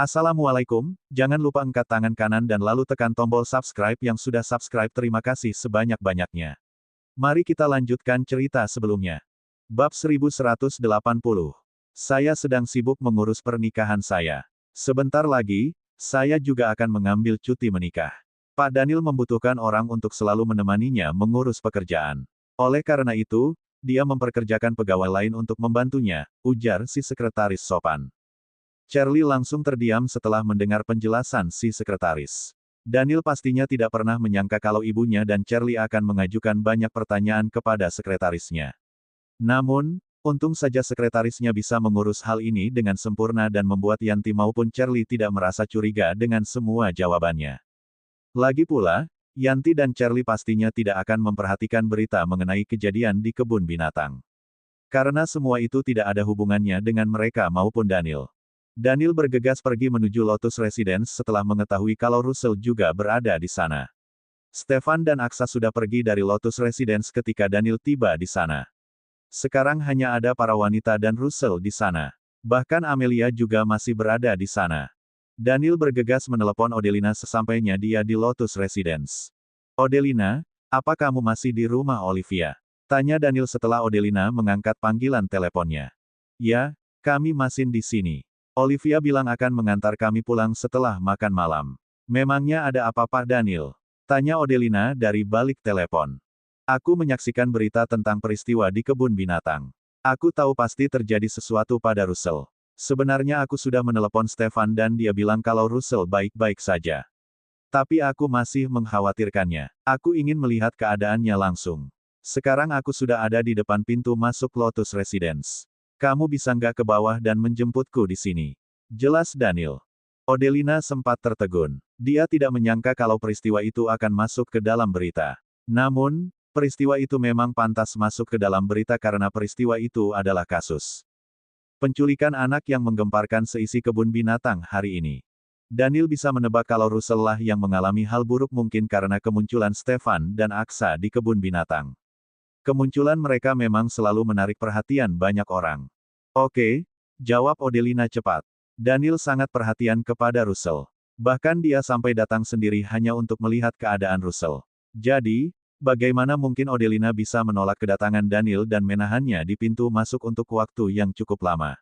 Assalamualaikum, jangan lupa angkat tangan kanan dan lalu tekan tombol subscribe yang sudah subscribe. Terima kasih sebanyak-banyaknya. Mari kita lanjutkan cerita sebelumnya. Bab 1180. Saya sedang sibuk mengurus pernikahan saya. Sebentar lagi, saya juga akan mengambil cuti menikah. Pak Daniel membutuhkan orang untuk selalu menemaninya mengurus pekerjaan. Oleh karena itu, dia memperkerjakan pegawai lain untuk membantunya, ujar si sekretaris sopan. Charlie langsung terdiam setelah mendengar penjelasan si sekretaris. Daniel pastinya tidak pernah menyangka kalau ibunya dan Charlie akan mengajukan banyak pertanyaan kepada sekretarisnya. Namun, untung saja sekretarisnya bisa mengurus hal ini dengan sempurna dan membuat Yanti maupun Charlie tidak merasa curiga dengan semua jawabannya. Lagi pula, Yanti dan Charlie pastinya tidak akan memperhatikan berita mengenai kejadian di kebun binatang. Karena semua itu tidak ada hubungannya dengan mereka maupun Daniel. Daniel bergegas pergi menuju Lotus Residence setelah mengetahui kalau Russell juga berada di sana. Stefan dan Aksa sudah pergi dari Lotus Residence ketika Daniel tiba di sana. Sekarang hanya ada para wanita dan Russell di sana. Bahkan Amelia juga masih berada di sana. Daniel bergegas menelepon Odelina sesampainya dia di Lotus Residence. "Odelina, apa kamu masih di rumah Olivia?" tanya Daniel setelah Odelina mengangkat panggilan teleponnya. "Ya, kami masih di sini. Olivia bilang akan mengantar kami pulang setelah makan malam." "Memangnya ada apa Pak Daniel?" tanya Odelina dari balik telepon. "Aku menyaksikan berita tentang peristiwa di kebun binatang. Aku tahu pasti terjadi sesuatu pada Russell. Sebenarnya aku sudah menelepon Stefan dan dia bilang kalau Russell baik-baik saja. Tapi aku masih mengkhawatirkannya. Aku ingin melihat keadaannya langsung. Sekarang aku sudah ada di depan pintu masuk Lotus Residence. Kamu bisa nggak ke bawah dan menjemputku di sini?" jelas Daniel. Odelina sempat tertegun. Dia tidak menyangka kalau peristiwa itu akan masuk ke dalam berita. Namun, peristiwa itu memang pantas masuk ke dalam berita karena peristiwa itu adalah kasus penculikan anak yang menggemparkan seisi kebun binatang hari ini. Daniel bisa menebak kalau Russell lah yang mengalami hal buruk mungkin karena kemunculan Stefan dan Aksa di kebun binatang. Kemunculan mereka memang selalu menarik perhatian banyak orang. "Oke," jawab Odelina cepat. Daniel sangat perhatian kepada Russell. Bahkan dia sampai datang sendiri hanya untuk melihat keadaan Russell. Jadi, bagaimana mungkin Odelina bisa menolak kedatangan Daniel dan menahannya di pintu masuk untuk waktu yang cukup lama?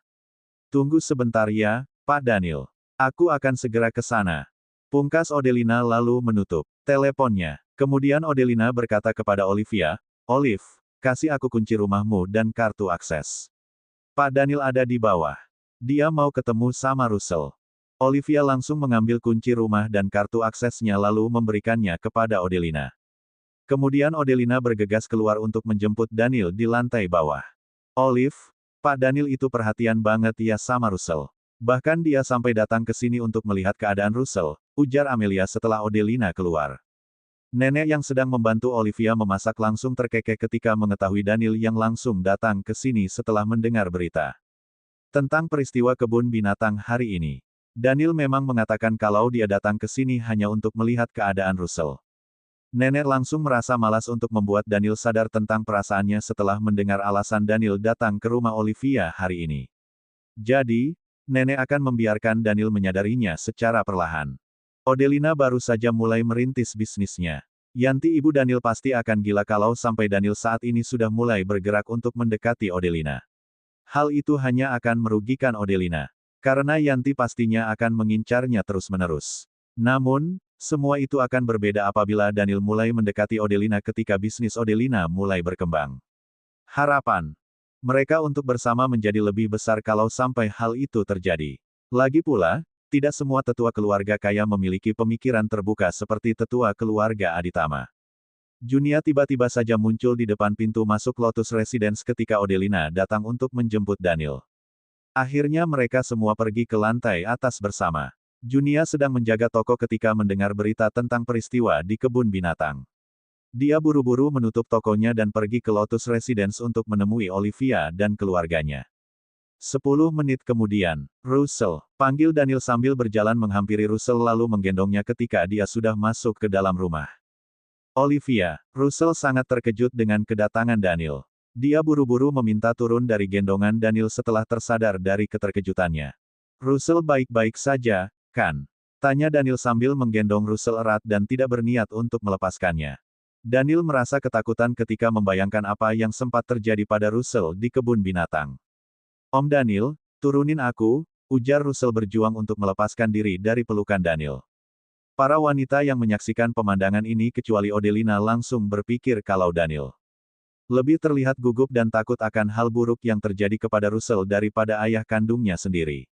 "Tunggu sebentar ya, Pak Daniel. Aku akan segera ke sana." Pungkas Odelina lalu menutup teleponnya. Kemudian Odelina berkata kepada Olivia, "Olive, kasih aku kunci rumahmu dan kartu akses. Pak Daniel ada di bawah. Dia mau ketemu sama Russell." Olivia langsung mengambil kunci rumah dan kartu aksesnya lalu memberikannya kepada Odelina. Kemudian Odelina bergegas keluar untuk menjemput Daniel di lantai bawah. "Olive, Pak Daniel itu perhatian banget ya sama Russell. Bahkan dia sampai datang ke sini untuk melihat keadaan Russell," ujar Amelia setelah Odelina keluar. Nenek yang sedang membantu Olivia memasak langsung terkekeh ketika mengetahui Daniel yang langsung datang ke sini setelah mendengar berita tentang peristiwa kebun binatang hari ini. Daniel memang mengatakan kalau dia datang ke sini hanya untuk melihat keadaan Russell. Nenek langsung merasa malas untuk membuat Daniel sadar tentang perasaannya setelah mendengar alasan Daniel datang ke rumah Olivia hari ini. Jadi, nenek akan membiarkan Daniel menyadarinya secara perlahan. Odelina baru saja mulai merintis bisnisnya. Yanti ibu Daniel pasti akan gila kalau sampai Daniel saat ini sudah mulai bergerak untuk mendekati Odelina. Hal itu hanya akan merugikan Odelina. Karena Yanti pastinya akan mengincarnya terus-menerus. Namun, semua itu akan berbeda apabila Daniel mulai mendekati Odelina ketika bisnis Odelina mulai berkembang. Harapan mereka untuk bersama menjadi lebih besar kalau sampai hal itu terjadi. Lagi pula, tidak semua tetua keluarga kaya memiliki pemikiran terbuka seperti tetua keluarga Aditama. Junia tiba-tiba saja muncul di depan pintu masuk Lotus Residence ketika Odelina datang untuk menjemput Daniel. Akhirnya mereka semua pergi ke lantai atas bersama. Junia sedang menjaga toko ketika mendengar berita tentang peristiwa di kebun binatang. Dia buru-buru menutup tokonya dan pergi ke Lotus Residence untuk menemui Olivia dan keluarganya. 10 menit kemudian, "Russell," panggil Daniel sambil berjalan menghampiri Russell lalu menggendongnya ketika dia sudah masuk ke dalam rumah. Olivia, Russell sangat terkejut dengan kedatangan Daniel. Dia buru-buru meminta turun dari gendongan Daniel setelah tersadar dari keterkejutannya. Russell baik-baik saja, kan? Tanya Daniel sambil menggendong Russell erat dan tidak berniat untuk melepaskannya. Daniel merasa ketakutan ketika membayangkan apa yang sempat terjadi pada Russell di kebun binatang. Om Daniel, turunin aku, ujar Russell berjuang untuk melepaskan diri dari pelukan Daniel. Para wanita yang menyaksikan pemandangan ini kecuali Odelina langsung berpikir kalau Daniel lebih terlihat gugup dan takut akan hal buruk yang terjadi kepada Russell daripada ayah kandungnya sendiri.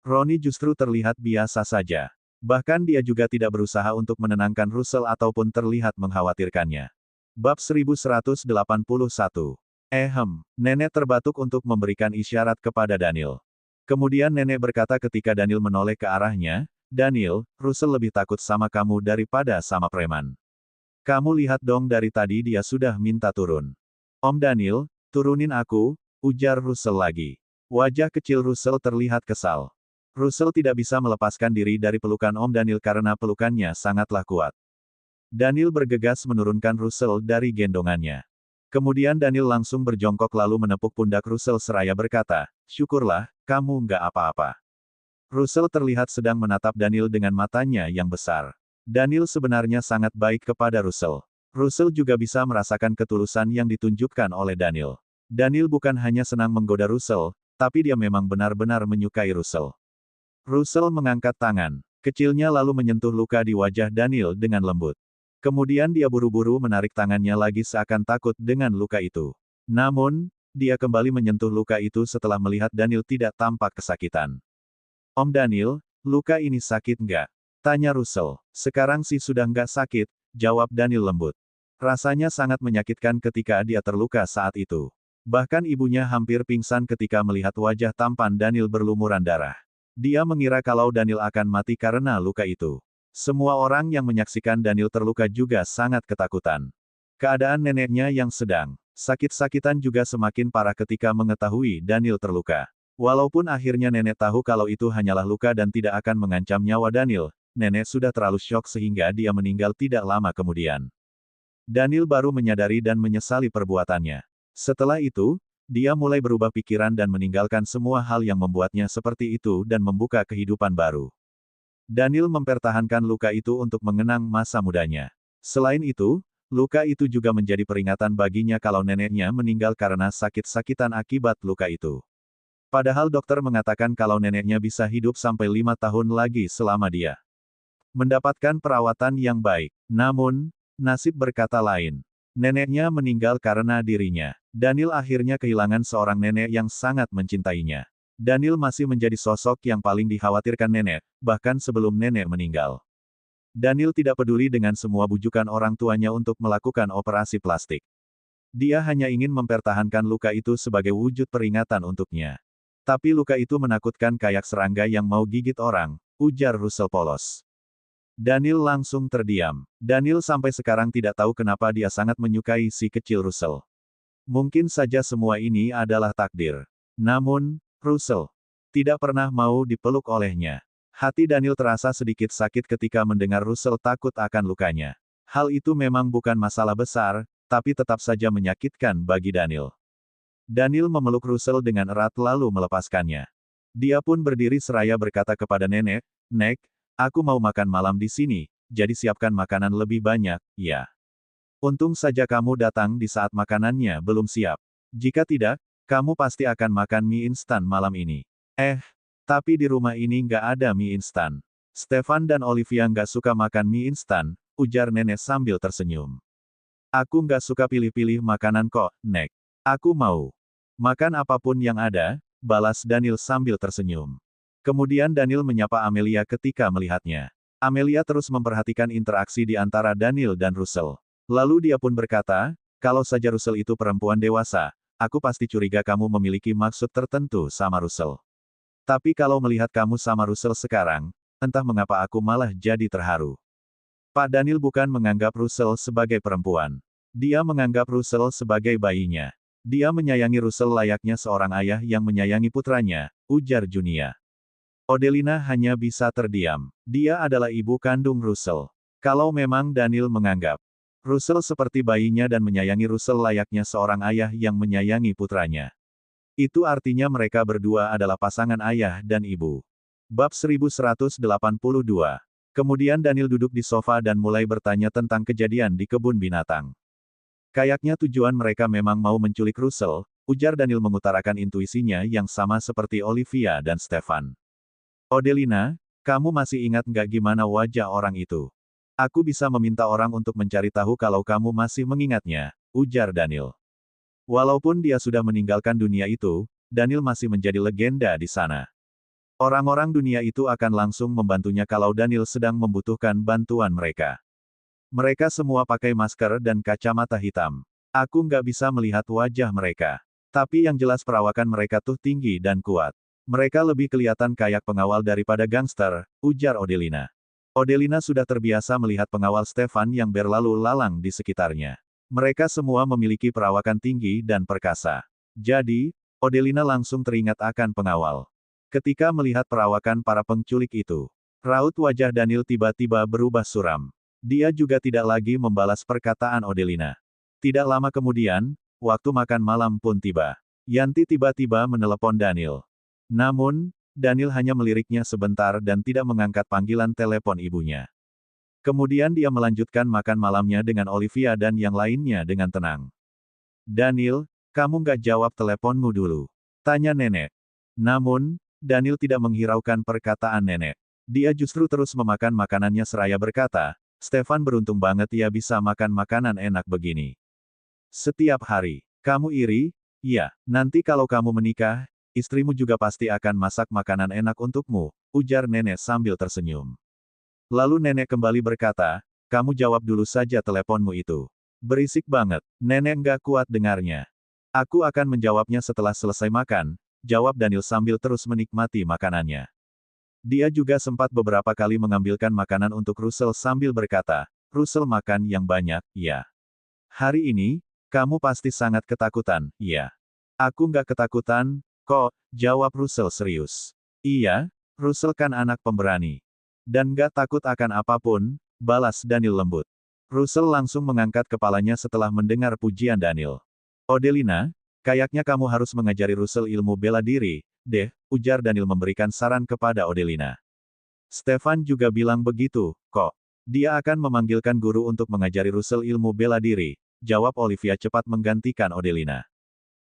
Ronnie justru terlihat biasa saja. Bahkan dia juga tidak berusaha untuk menenangkan Russell ataupun terlihat mengkhawatirkannya. Bab 1181. Nenek terbatuk untuk memberikan isyarat kepada Daniel. Kemudian nenek berkata ketika Daniel menoleh ke arahnya, Daniel, Russell lebih takut sama kamu daripada sama preman. Kamu lihat dong dari tadi dia sudah minta turun. Om Daniel, turunin aku, ujar Russell lagi. Wajah kecil Russell terlihat kesal. Russell tidak bisa melepaskan diri dari pelukan Om Daniel karena pelukannya sangatlah kuat. Daniel bergegas menurunkan Russell dari gendongannya. Kemudian Daniel langsung berjongkok lalu menepuk pundak Russell seraya berkata, syukurlah, kamu nggak apa-apa. Russell terlihat sedang menatap Daniel dengan matanya yang besar. Daniel sebenarnya sangat baik kepada Russell. Russell juga bisa merasakan ketulusan yang ditunjukkan oleh Daniel. Daniel bukan hanya senang menggoda Russell, tapi dia memang benar-benar menyukai Russell. Russell mengangkat tangan kecilnya lalu menyentuh luka di wajah Daniel dengan lembut. Kemudian dia buru-buru menarik tangannya lagi seakan takut dengan luka itu. Namun, dia kembali menyentuh luka itu setelah melihat Daniel tidak tampak kesakitan. Om Daniel, luka ini sakit nggak? Tanya Russell. Sekarang sih sudah nggak sakit, jawab Daniel lembut. Rasanya sangat menyakitkan ketika dia terluka saat itu. Bahkan ibunya hampir pingsan ketika melihat wajah tampan Daniel berlumuran darah. Dia mengira kalau Daniel akan mati karena luka itu. Semua orang yang menyaksikan Daniel terluka juga sangat ketakutan. Keadaan neneknya yang sedang sakit-sakitan juga semakin parah ketika mengetahui Daniel terluka. Walaupun akhirnya nenek tahu kalau itu hanyalah luka dan tidak akan mengancam nyawa Daniel, nenek sudah terlalu syok sehingga dia meninggal tidak lama kemudian. Daniel baru menyadari dan menyesali perbuatannya. Setelah itu, dia mulai berubah pikiran dan meninggalkan semua hal yang membuatnya seperti itu dan membuka kehidupan baru. Daniel mempertahankan luka itu untuk mengenang masa mudanya. Selain itu, luka itu juga menjadi peringatan baginya kalau neneknya meninggal karena sakit-sakitan akibat luka itu. Padahal dokter mengatakan kalau neneknya bisa hidup sampai 5 tahun lagi selama dia mendapatkan perawatan yang baik. Namun, nasib berkata lain. Neneknya meninggal karena dirinya. Daniel akhirnya kehilangan seorang nenek yang sangat mencintainya. Daniel masih menjadi sosok yang paling dikhawatirkan nenek, bahkan sebelum nenek meninggal. Daniel tidak peduli dengan semua bujukan orang tuanya untuk melakukan operasi plastik. Dia hanya ingin mempertahankan luka itu sebagai wujud peringatan untuknya. Tapi luka itu menakutkan kayak serangga yang mau gigit orang, ujar Russell polos. Daniel langsung terdiam. Daniel sampai sekarang tidak tahu kenapa dia sangat menyukai si kecil Russell. Mungkin saja semua ini adalah takdir. Namun, Russell tidak pernah mau dipeluk olehnya. Hati Daniel terasa sedikit sakit ketika mendengar Russell takut akan lukanya. Hal itu memang bukan masalah besar, tapi tetap saja menyakitkan bagi Daniel. Daniel memeluk Russell dengan erat lalu melepaskannya. Dia pun berdiri seraya berkata kepada nenek, "Nek, aku mau makan malam di sini, jadi siapkan makanan lebih banyak, ya. Untung saja kamu datang di saat makanannya belum siap. Jika tidak, kamu pasti akan makan mie instan malam ini." Tapi di rumah ini nggak ada mie instan. Stefan dan Olivia nggak suka makan mie instan, ujar nenek sambil tersenyum. Aku nggak suka pilih-pilih makanan kok, Nek. Aku mau makan apapun yang ada, balas Daniel sambil tersenyum. Kemudian Daniel menyapa Amelia ketika melihatnya. Amelia terus memperhatikan interaksi di antara Daniel dan Russell. Lalu dia pun berkata, kalau saja Russell itu perempuan dewasa, aku pasti curiga kamu memiliki maksud tertentu sama Russell. Tapi kalau melihat kamu sama Russell sekarang, entah mengapa aku malah jadi terharu. Pak Daniel bukan menganggap Russell sebagai perempuan. Dia menganggap Russell sebagai bayinya. Dia menyayangi Russell layaknya seorang ayah yang menyayangi putranya, ujar Junia. Odelina hanya bisa terdiam. Dia adalah ibu kandung Russell. Kalau memang Daniel menganggap Russell seperti bayinya dan menyayangi Russell layaknya seorang ayah yang menyayangi putranya, itu artinya mereka berdua adalah pasangan ayah dan ibu. Bab 1182. Kemudian Daniel duduk di sofa dan mulai bertanya tentang kejadian di kebun binatang. Kayaknya tujuan mereka memang mau menculik Russell, ujar Daniel mengutarakan intuisinya yang sama seperti Olivia dan Stefan. Odelina, kamu masih ingat nggak gimana wajah orang itu? Aku bisa meminta orang untuk mencari tahu kalau kamu masih mengingatnya, ujar Daniel. Walaupun dia sudah meninggalkan dunia itu, Daniel masih menjadi legenda di sana. Orang-orang dunia itu akan langsung membantunya kalau Daniel sedang membutuhkan bantuan mereka. Mereka semua pakai masker dan kacamata hitam. Aku nggak bisa melihat wajah mereka. Tapi yang jelas perawakan mereka tuh tinggi dan kuat. Mereka lebih kelihatan kayak pengawal daripada gangster, ujar Odelina. Odelina sudah terbiasa melihat pengawal Stefan yang berlalu lalang di sekitarnya. Mereka semua memiliki perawakan tinggi dan perkasa. Jadi, Odelina langsung teringat akan pengawal. Ketika melihat perawakan para penculik itu, raut wajah Daniel tiba-tiba berubah suram. Dia juga tidak lagi membalas perkataan Odelina. Tidak lama kemudian, waktu makan malam pun tiba. Yanti tiba-tiba menelepon Daniel. Namun, Daniel hanya meliriknya sebentar dan tidak mengangkat panggilan telepon ibunya. Kemudian dia melanjutkan makan malamnya dengan Olivia dan yang lainnya dengan tenang. Daniel, kamu nggak jawab teleponmu dulu? Tanya nenek. Namun, Daniel tidak menghiraukan perkataan nenek. Dia justru terus memakan makanannya seraya berkata, Stefan beruntung banget ia bisa makan makanan enak begini. Setiap hari. Kamu iri? Ya, nanti kalau kamu menikah, istrimu juga pasti akan masak makanan enak untukmu, ujar nenek sambil tersenyum. Lalu nenek kembali berkata, kamu jawab dulu saja teleponmu itu. Berisik banget, nenek nggak kuat dengarnya. Aku akan menjawabnya setelah selesai makan, jawab Daniel sambil terus menikmati makanannya. Dia juga sempat beberapa kali mengambilkan makanan untuk Russell sambil berkata, Russell makan yang banyak, ya. Hari ini, kamu pasti sangat ketakutan, ya. Aku nggak ketakutan, kok, jawab Russell serius. Iya, Russell kan anak pemberani. Dan nggak takut akan apapun, balas Daniel lembut. Russell langsung mengangkat kepalanya setelah mendengar pujian Daniel. Odelina, kayaknya kamu harus mengajari Russell ilmu bela diri, deh, ujar Daniel memberikan saran kepada Odelina. Stefan juga bilang begitu, kok. Dia akan memanggilkan guru untuk mengajari Russell ilmu bela diri, jawab Olivia cepat menggantikan Odelina.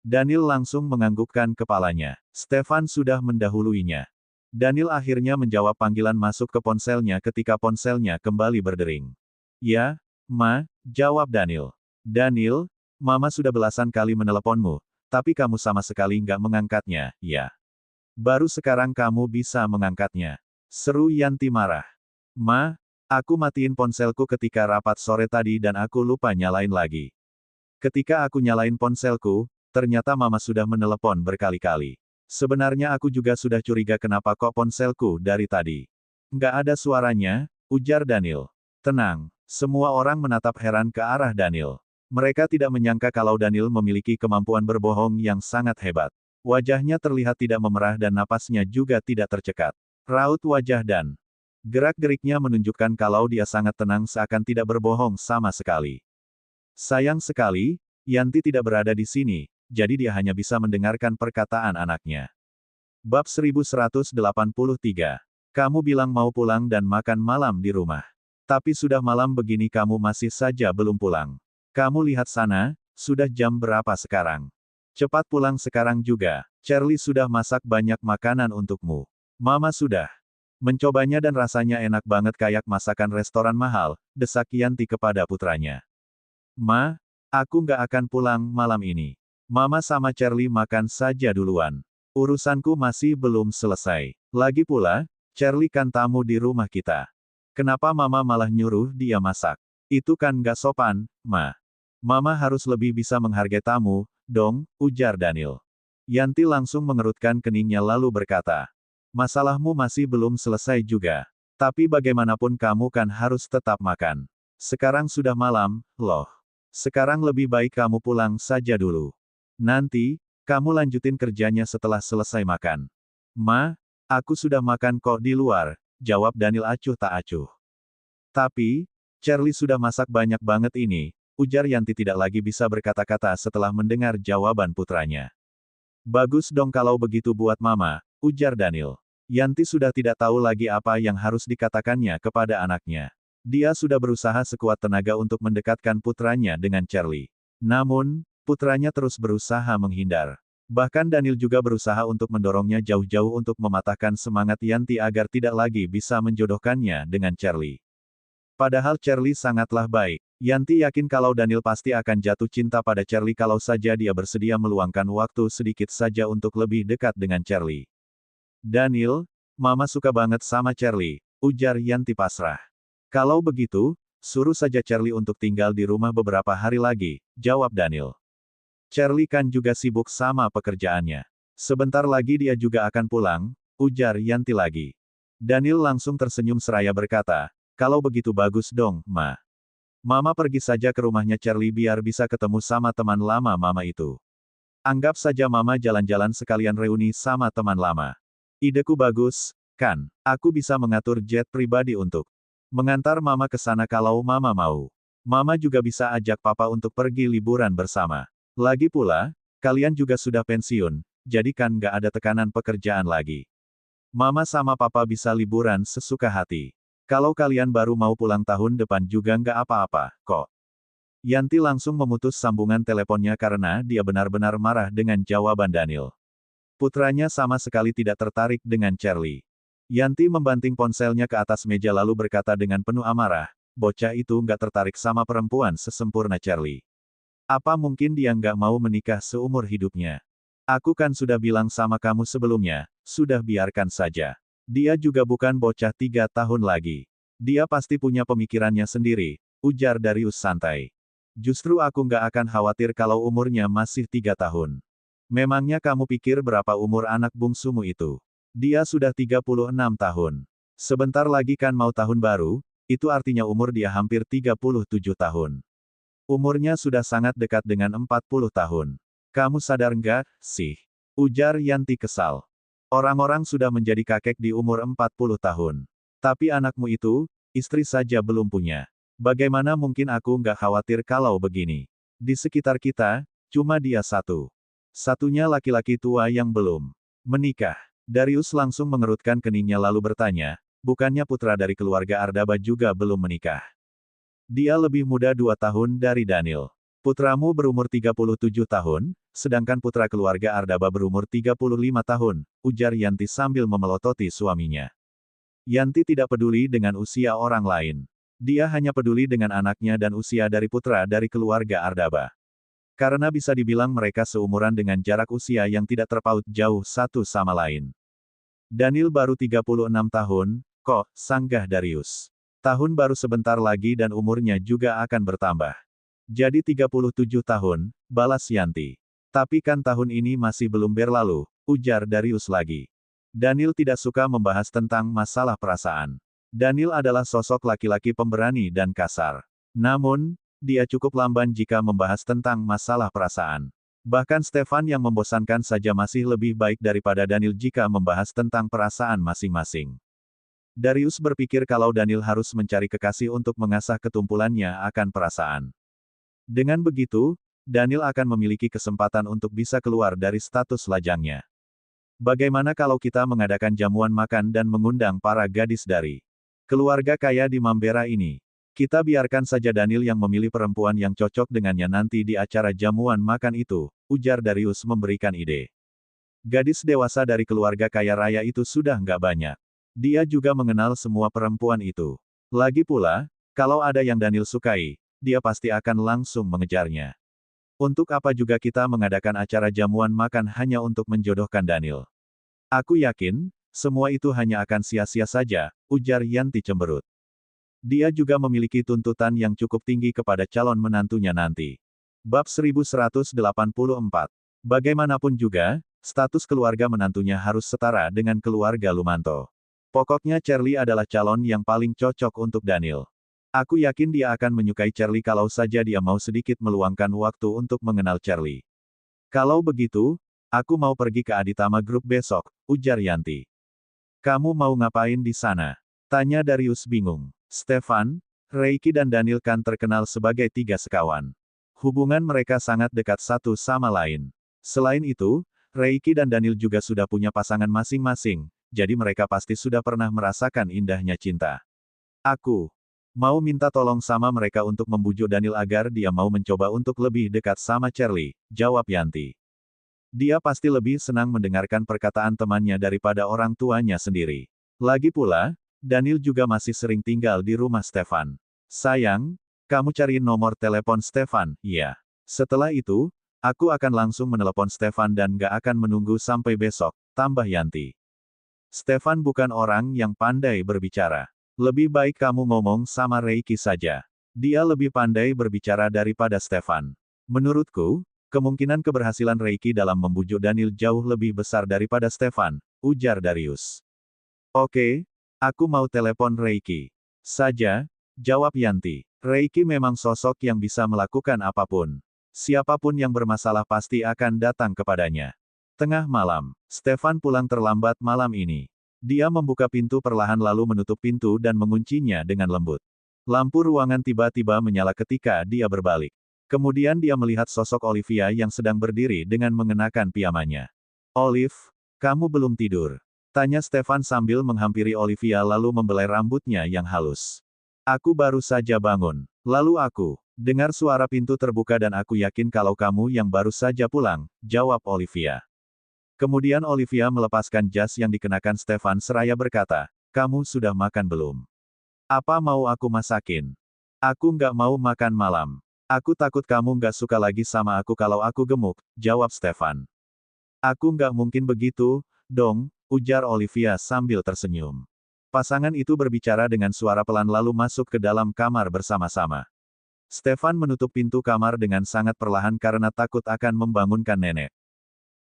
Daniel langsung menganggukkan kepalanya. Stefan sudah mendahuluinya. Daniel akhirnya menjawab panggilan masuk ke ponselnya ketika ponselnya kembali berdering. Ya, Ma, jawab Daniel. Daniel, Mama sudah belasan kali meneleponmu, tapi kamu sama sekali nggak mengangkatnya, ya. Baru sekarang kamu bisa mengangkatnya. Seru Yanti marah. Ma, aku matiin ponselku ketika rapat sore tadi dan aku lupa nyalain lagi. Ketika aku nyalain ponselku, ternyata Mama sudah menelepon berkali-kali. Sebenarnya aku juga sudah curiga kenapa kok ponselku dari tadi nggak ada suaranya, ujar Daniel. Tenang, semua orang menatap heran ke arah Daniel. Mereka tidak menyangka kalau Daniel memiliki kemampuan berbohong yang sangat hebat. Wajahnya terlihat tidak memerah dan napasnya juga tidak tercekat. Raut wajah dan gerak-geriknya menunjukkan kalau dia sangat tenang seakan tidak berbohong sama sekali. Sayang sekali, Yanti tidak berada di sini, jadi dia hanya bisa mendengarkan perkataan anaknya. Bab 1183. Kamu bilang mau pulang dan makan malam di rumah. Tapi sudah malam begini kamu masih saja belum pulang. Kamu lihat sana, sudah jam berapa sekarang? Cepat pulang sekarang juga. Charlie sudah masak banyak makanan untukmu. Mama sudah mencobanya dan rasanya enak banget kayak masakan restoran mahal, desak Yanti kepada putranya. Ma, aku nggak akan pulang malam ini. Mama sama Charlie makan saja duluan. Urusanku masih belum selesai. Lagi pula, Charlie kan tamu di rumah kita. Kenapa Mama malah nyuruh dia masak? Itu kan nggak sopan, Ma. Mama harus lebih bisa menghargai tamu, dong, ujar Daniel. Yanti langsung mengerutkan keningnya lalu berkata. Masalahmu masih belum selesai juga. Tapi bagaimanapun kamu kan harus tetap makan. Sekarang sudah malam, loh. Sekarang lebih baik kamu pulang saja dulu. Nanti, kamu lanjutin kerjanya setelah selesai makan. Ma, aku sudah makan kok di luar, jawab Daniel acuh tak acuh. Tapi, Charlie sudah masak banyak banget ini, ujar Yanti tidak lagi bisa berkata-kata setelah mendengar jawaban putranya. Bagus dong kalau begitu buat Mama, ujar Daniel. Yanti sudah tidak tahu lagi apa yang harus dikatakannya kepada anaknya. Dia sudah berusaha sekuat tenaga untuk mendekatkan putranya dengan Charlie. Namun, putranya terus berusaha menghindar. Bahkan Daniel juga berusaha untuk mendorongnya jauh-jauh untuk mematahkan semangat Yanti agar tidak lagi bisa menjodohkannya dengan Charlie. Padahal Charlie sangatlah baik. Yanti yakin kalau Daniel pasti akan jatuh cinta pada Charlie kalau saja dia bersedia meluangkan waktu sedikit saja untuk lebih dekat dengan Charlie. Daniel, Mama suka banget sama Charlie, ujar Yanti pasrah. Kalau begitu, suruh saja Charlie untuk tinggal di rumah beberapa hari lagi, jawab Daniel. Charlie kan juga sibuk sama pekerjaannya. Sebentar lagi dia juga akan pulang, ujar Yanti lagi. Daniel langsung tersenyum seraya berkata, kalau begitu bagus dong, Ma. Mama pergi saja ke rumahnya Charlie biar bisa ketemu sama teman lama Mama itu. Anggap saja Mama jalan-jalan sekalian reuni sama teman lama. Ideku bagus, kan? Aku bisa mengatur jet pribadi untuk mengantar Mama ke sana kalau Mama mau. Mama juga bisa ajak Papa untuk pergi liburan bersama. Lagi pula, kalian juga sudah pensiun, jadi kan nggak ada tekanan pekerjaan lagi. Mama sama Papa bisa liburan sesuka hati. Kalau kalian baru mau pulang tahun depan juga nggak apa-apa, kok. Yanti langsung memutus sambungan teleponnya karena dia benar-benar marah dengan jawaban Daniel. Putranya sama sekali tidak tertarik dengan Charlie. Yanti membanting ponselnya ke atas meja lalu berkata dengan penuh amarah, bocah itu nggak tertarik sama perempuan sesempurna Charlie. Apa mungkin dia nggak mau menikah seumur hidupnya? Aku kan sudah bilang sama kamu sebelumnya, sudah biarkan saja. Dia juga bukan bocah 3 tahun lagi. Dia pasti punya pemikirannya sendiri, ujar Darius santai. Justru aku nggak akan khawatir kalau umurnya masih 3 tahun. Memangnya kamu pikir berapa umur anak bungsumu itu? Dia sudah 36 tahun. Sebentar lagi kan mau tahun baru, itu artinya umur dia hampir 37 tahun. Umurnya sudah sangat dekat dengan 40 tahun. Kamu sadar nggak, sih? Ujar Yanti kesal. Orang-orang sudah menjadi kakek di umur 40 tahun. Tapi anakmu itu, istri saja belum punya. Bagaimana mungkin aku nggak khawatir kalau begini? Di sekitar kita, cuma dia satu. Satunya laki-laki tua yang belum menikah. Darius langsung mengerutkan keningnya lalu bertanya, bukannya putra dari keluarga Ardaba juga belum menikah? Dia lebih muda 2 tahun dari Daniel. Putramu berumur 37 tahun, sedangkan putra keluarga Ardaba berumur 35 tahun, ujar Yanti sambil memelototi suaminya. Yanti tidak peduli dengan usia orang lain. Dia hanya peduli dengan anaknya dan usia dari putra dari keluarga Ardaba. Karena bisa dibilang mereka seumuran dengan jarak usia yang tidak terpaut jauh satu sama lain. Daniel baru 36 tahun, kok, sanggah Darius. Tahun baru sebentar lagi dan umurnya juga akan bertambah. Jadi 37 tahun, balas Yanti. Tapi kan tahun ini masih belum berlalu, ujar Darius lagi. Daniel tidak suka membahas tentang masalah perasaan. Daniel adalah sosok laki-laki pemberani dan kasar. Namun, dia cukup lamban jika membahas tentang masalah perasaan. Bahkan Stefan yang membosankan saja masih lebih baik daripada Daniel jika membahas tentang perasaan masing-masing. Darius berpikir kalau Daniel harus mencari kekasih untuk mengasah ketumpulannya akan perasaan. Dengan begitu, Daniel akan memiliki kesempatan untuk bisa keluar dari status lajangnya. Bagaimana kalau kita mengadakan jamuan makan dan mengundang para gadis dari keluarga kaya di Mambera ini? Kita biarkan saja Daniel yang memilih perempuan yang cocok dengannya nanti di acara jamuan makan itu, ujar Darius memberikan ide. Gadis dewasa dari keluarga kaya raya itu sudah nggak banyak. Dia juga mengenal semua perempuan itu. Lagi pula, kalau ada yang Daniel sukai, dia pasti akan langsung mengejarnya. Untuk apa juga kita mengadakan acara jamuan makan hanya untuk menjodohkan Daniel? Aku yakin, semua itu hanya akan sia-sia saja, ujar Yanti cemberut. Dia juga memiliki tuntutan yang cukup tinggi kepada calon menantunya nanti. Bab 1184. Bagaimanapun juga, status keluarga menantunya harus setara dengan keluarga Lumanto. Pokoknya Charlie adalah calon yang paling cocok untuk Daniel. Aku yakin dia akan menyukai Charlie kalau saja dia mau sedikit meluangkan waktu untuk mengenal Charlie. Kalau begitu, aku mau pergi ke Aditama Group besok, ujar Yanti. Kamu mau ngapain di sana? Tanya Darius bingung. Stefan, Reiki dan Daniel kan terkenal sebagai 3 sekawan. Hubungan mereka sangat dekat satu sama lain. Selain itu, Reiki dan Daniel juga sudah punya pasangan masing-masing, jadi mereka pasti sudah pernah merasakan indahnya cinta. Aku mau minta tolong sama mereka untuk membujuk Daniel agar dia mau mencoba untuk lebih dekat sama Charlie, jawab Yanti. Dia pasti lebih senang mendengarkan perkataan temannya daripada orang tuanya sendiri. Lagi pula, Daniel juga masih sering tinggal di rumah Stefan. Sayang, kamu cari nomor telepon Stefan, iya. Setelah itu, aku akan langsung menelepon Stefan dan gak akan menunggu sampai besok, tambah Yanti. Stefan bukan orang yang pandai berbicara. Lebih baik kamu ngomong sama Reiki saja. Dia lebih pandai berbicara daripada Stefan. Menurutku, kemungkinan keberhasilan Reiki dalam membujuk Daniel jauh lebih besar daripada Stefan, ujar Darius. Oke, aku mau telepon Reiki saja, jawab Yanti. Reiki memang sosok yang bisa melakukan apapun. Siapapun yang bermasalah pasti akan datang kepadanya. Tengah malam, Stefan pulang terlambat malam ini. Dia membuka pintu perlahan lalu menutup pintu dan menguncinya dengan lembut. Lampu ruangan tiba-tiba menyala ketika dia berbalik. Kemudian dia melihat sosok Olivia yang sedang berdiri dengan mengenakan piyamanya. Olive, kamu belum tidur? Tanya Stefan sambil menghampiri Olivia lalu membelai rambutnya yang halus. Aku baru saja bangun. Lalu aku dengar suara pintu terbuka dan aku yakin kalau kamu yang baru saja pulang, jawab Olivia. Kemudian Olivia melepaskan jas yang dikenakan Stefan seraya berkata, kamu sudah makan belum? Apa mau aku masakin? Aku nggak mau makan malam. Aku takut kamu nggak suka lagi sama aku kalau aku gemuk, jawab Stefan. Aku nggak mungkin begitu, dong, ujar Olivia sambil tersenyum. Pasangan itu berbicara dengan suara pelan lalu masuk ke dalam kamar bersama-sama. Stefan menutup pintu kamar dengan sangat perlahan karena takut akan membangunkan nenek.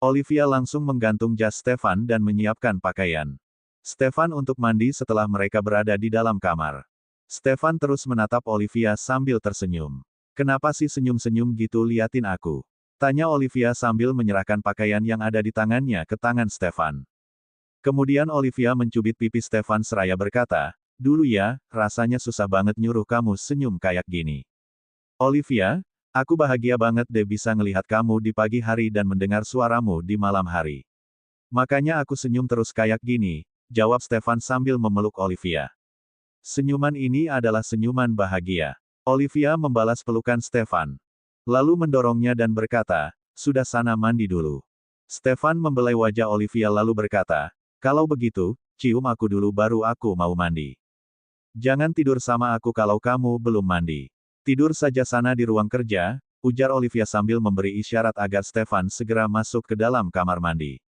Olivia langsung menggantung jas Stefan dan menyiapkan pakaian Stefan untuk mandi setelah mereka berada di dalam kamar. Stefan terus menatap Olivia sambil tersenyum. Kenapa sih senyum-senyum gitu liatin aku? Tanya Olivia sambil menyerahkan pakaian yang ada di tangannya ke tangan Stefan. Kemudian Olivia mencubit pipi Stefan seraya berkata, dulu ya, rasanya susah banget nyuruh kamu senyum kayak gini. Olivia, aku bahagia banget deh bisa ngelihat kamu di pagi hari dan mendengar suaramu di malam hari. Makanya aku senyum terus kayak gini, jawab Stefan sambil memeluk Olivia. Senyuman ini adalah senyuman bahagia. Olivia membalas pelukan Stefan. Lalu mendorongnya dan berkata, sudah sana mandi dulu. Stefan membelai wajah Olivia lalu berkata, kalau begitu, cium aku dulu baru aku mau mandi. Jangan tidur sama aku kalau kamu belum mandi. Tidur saja sana di ruang kerja, ujar Olivia sambil memberi isyarat agar Stefan segera masuk ke dalam kamar mandi.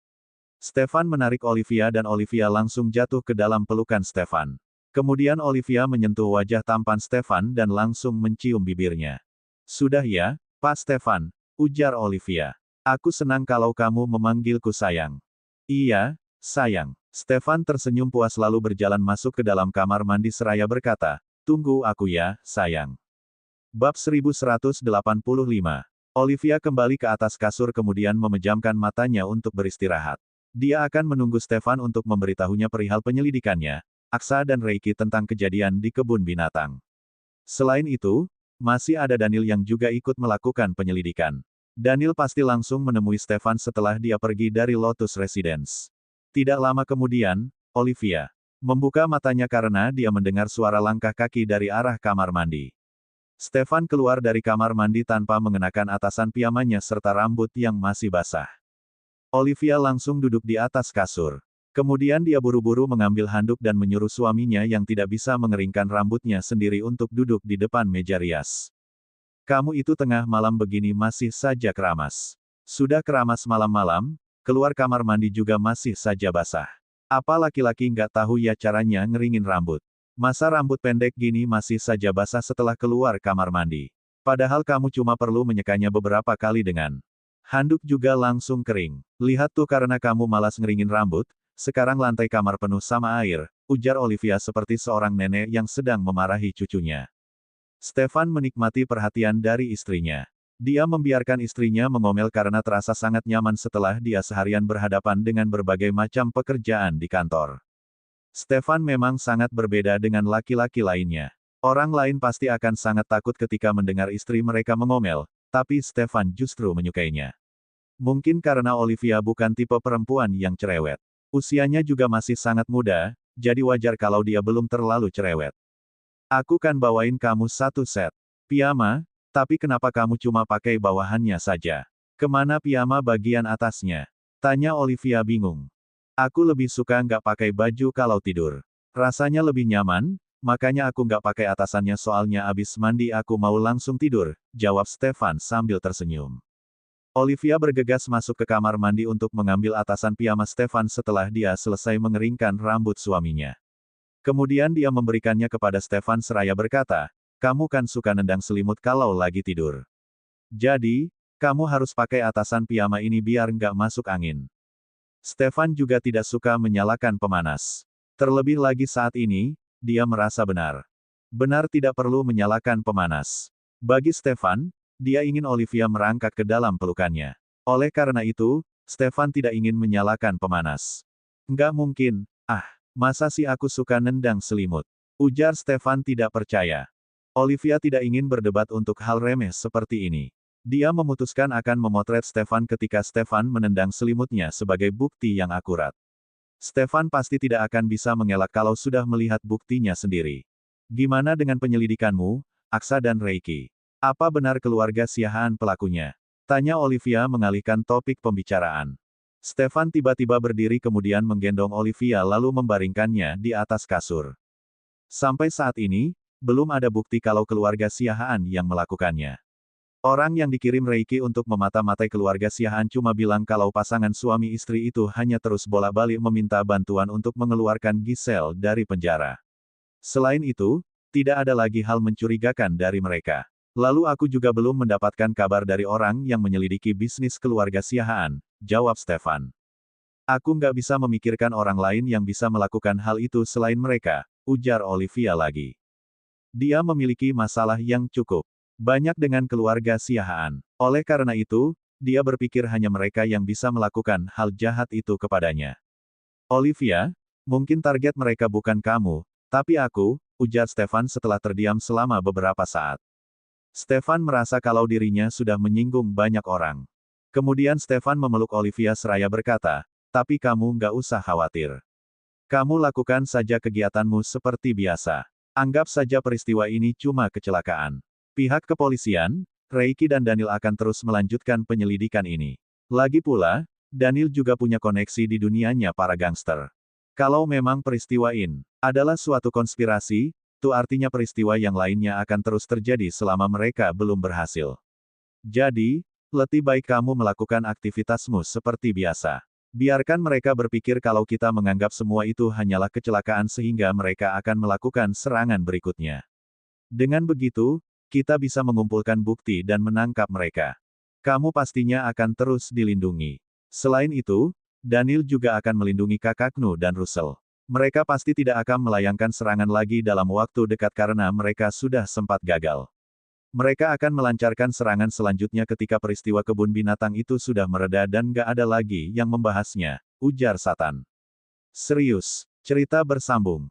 Stefan menarik Olivia dan Olivia langsung jatuh ke dalam pelukan Stefan. Kemudian Olivia menyentuh wajah tampan Stefan dan langsung mencium bibirnya. Sudah ya, Pak Stefan, ujar Olivia. Aku senang kalau kamu memanggilku sayang. Iya, sayang. Stefan tersenyum puas lalu berjalan masuk ke dalam kamar mandi seraya berkata, tunggu aku ya, sayang. Bab 1185. Olivia kembali ke atas kasur kemudian memejamkan matanya untuk beristirahat. Dia akan menunggu Stefan untuk memberitahunya perihal penyelidikannya, Aksa dan Reiki tentang kejadian di kebun binatang. Selain itu, masih ada Daniel yang juga ikut melakukan penyelidikan. Daniel pasti langsung menemui Stefan setelah dia pergi dari Lotus Residence. Tidak lama kemudian, Olivia membuka matanya karena dia mendengar suara langkah kaki dari arah kamar mandi. Stefan keluar dari kamar mandi tanpa mengenakan atasan piyamanya serta rambut yang masih basah. Olivia langsung duduk di atas kasur. Kemudian dia buru-buru mengambil handuk dan menyuruh suaminya yang tidak bisa mengeringkan rambutnya sendiri untuk duduk di depan meja rias. Kamu itu tengah malam begini masih saja keramas. Sudah keramas malam-malam, keluar kamar mandi juga masih saja basah. Apa laki-laki nggak tahu ya caranya ngeringin rambut? Masa rambut pendek gini masih saja basah setelah keluar kamar mandi? Padahal kamu cuma perlu menyekanya beberapa kali dengan handuk juga langsung kering. Lihat tuh karena kamu malas ngeringin rambut, sekarang lantai kamar penuh sama air, ujar Olivia seperti seorang nenek yang sedang memarahi cucunya. Stefan menikmati perhatian dari istrinya. Dia membiarkan istrinya mengomel karena terasa sangat nyaman setelah dia seharian berhadapan dengan berbagai macam pekerjaan di kantor. Stefan memang sangat berbeda dengan laki-laki lainnya. Orang lain pasti akan sangat takut ketika mendengar istri mereka mengomel, tapi Stefan justru menyukainya. Mungkin karena Olivia bukan tipe perempuan yang cerewet. Usianya juga masih sangat muda, jadi wajar kalau dia belum terlalu cerewet. Aku kan bawain kamu satu set piyama, tapi kenapa kamu cuma pakai bawahannya saja? Kemana piyama bagian atasnya? Tanya Olivia bingung. Aku lebih suka nggak pakai baju kalau tidur. Rasanya lebih nyaman, makanya aku nggak pakai atasannya soalnya abis mandi aku mau langsung tidur, jawab Stefan sambil tersenyum. Olivia bergegas masuk ke kamar mandi untuk mengambil atasan piyama Stefan setelah dia selesai mengeringkan rambut suaminya. Kemudian dia memberikannya kepada Stefan seraya berkata, kamu kan suka nendang selimut kalau lagi tidur. Jadi, kamu harus pakai atasan piyama ini biar nggak masuk angin. Stefan juga tidak suka menyalakan pemanas. Terlebih lagi saat ini, dia merasa benar. Benar tidak perlu menyalakan pemanas. Bagi Stefan, dia ingin Olivia merangkak ke dalam pelukannya. Oleh karena itu, Stefan tidak ingin menyalakan pemanas. Nggak mungkin, masa sih aku suka nendang selimut? Ujar Stefan tidak percaya. Olivia tidak ingin berdebat untuk hal remeh seperti ini. Dia memutuskan akan memotret Stefan ketika Stefan menendang selimutnya sebagai bukti yang akurat. Stefan pasti tidak akan bisa mengelak kalau sudah melihat buktinya sendiri. Gimana dengan penyelidikanmu, Aksa dan Reiki? Apa benar keluarga Siahaan pelakunya? Tanya Olivia mengalihkan topik pembicaraan. Stefan tiba-tiba berdiri kemudian menggendong Olivia lalu membaringkannya di atas kasur. Sampai saat ini, belum ada bukti kalau keluarga Siahaan yang melakukannya. Orang yang dikirim Reiki untuk memata-matai keluarga Siahaan cuma bilang kalau pasangan suami istri itu hanya terus bolak-balik meminta bantuan untuk mengeluarkan Giselle dari penjara. Selain itu, tidak ada lagi hal mencurigakan dari mereka. Lalu aku juga belum mendapatkan kabar dari orang yang menyelidiki bisnis keluarga Siahaan, jawab Stefan. Aku nggak bisa memikirkan orang lain yang bisa melakukan hal itu selain mereka, ujar Olivia lagi. Dia memiliki masalah yang cukup banyak dengan keluarga Siahaan. Oleh karena itu, dia berpikir hanya mereka yang bisa melakukan hal jahat itu kepadanya. Olivia, mungkin target mereka bukan kamu, tapi aku, ujar Stefan setelah terdiam selama beberapa saat. Stefan merasa kalau dirinya sudah menyinggung banyak orang. Kemudian Stefan memeluk Olivia seraya berkata, tapi kamu nggak usah khawatir. Kamu lakukan saja kegiatanmu seperti biasa. Anggap saja peristiwa ini cuma kecelakaan. Pihak kepolisian, Reiki dan Daniel akan terus melanjutkan penyelidikan ini. Lagi pula, Daniel juga punya koneksi di dunianya para gangster. Kalau memang peristiwa ini adalah suatu konspirasi, itu artinya peristiwa yang lainnya akan terus terjadi selama mereka belum berhasil. Jadi, lebih baik kamu melakukan aktivitasmu seperti biasa. Biarkan mereka berpikir kalau kita menganggap semua itu hanyalah kecelakaan sehingga mereka akan melakukan serangan berikutnya. Dengan begitu, kita bisa mengumpulkan bukti dan menangkap mereka. Kamu pastinya akan terus dilindungi. Selain itu, Daniel juga akan melindungi kakakmu dan Russell. Mereka pasti tidak akan melayangkan serangan lagi dalam waktu dekat karena mereka sudah sempat gagal. Mereka akan melancarkan serangan selanjutnya ketika peristiwa kebun binatang itu sudah mereda dan gak ada lagi yang membahasnya, ujar Satan. Serius, cerita bersambung.